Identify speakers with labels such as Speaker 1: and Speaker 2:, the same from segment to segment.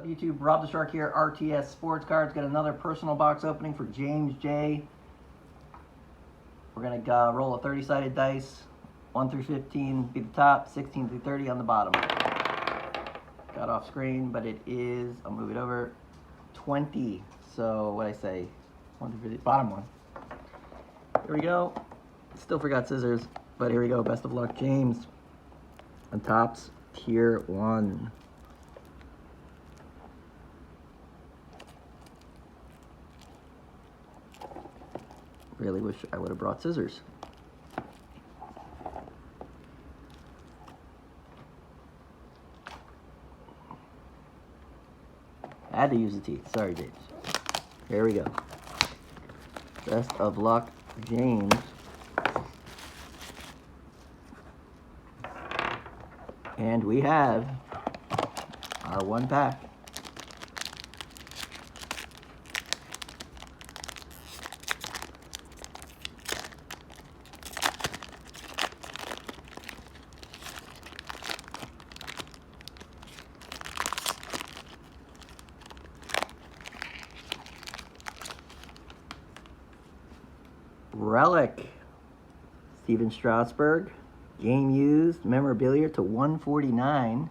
Speaker 1: up, YouTube? Rob the Shark here, RTS Sports Cards. Got another personal box opening for James J. We're going to roll a 30-sided dice. 1 through 15 be the top, 16 through 30 on the bottom. Got off screen, but it is, I'll move it over, 20. So, what'd I say? 1 through 50, bottom one. Here we go. Still forgot scissors, but here we go. Best of luck, James. On tops, tier 1. Really wish I would have brought scissors. I had to use the teeth. Sorry, James. Here we go. Best of luck, James. And we have our one pack. Relic, Steven Strasburg, game used, memorabilia to 149.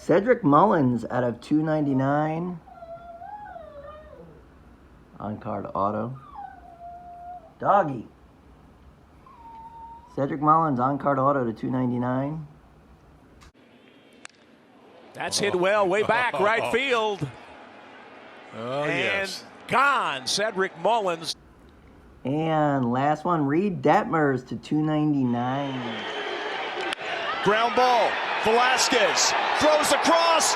Speaker 1: Cedric Mullins out of 299. On card auto. Doggy. Cedric Mullins on card auto to 299.
Speaker 2: That's hit well, way back, right field.
Speaker 3: Oh,
Speaker 2: and
Speaker 3: yes.
Speaker 2: Gone, Cedric Mullins.
Speaker 1: And last one, Reed Detmers to 299.
Speaker 3: Ground ball. Velasquez throws across.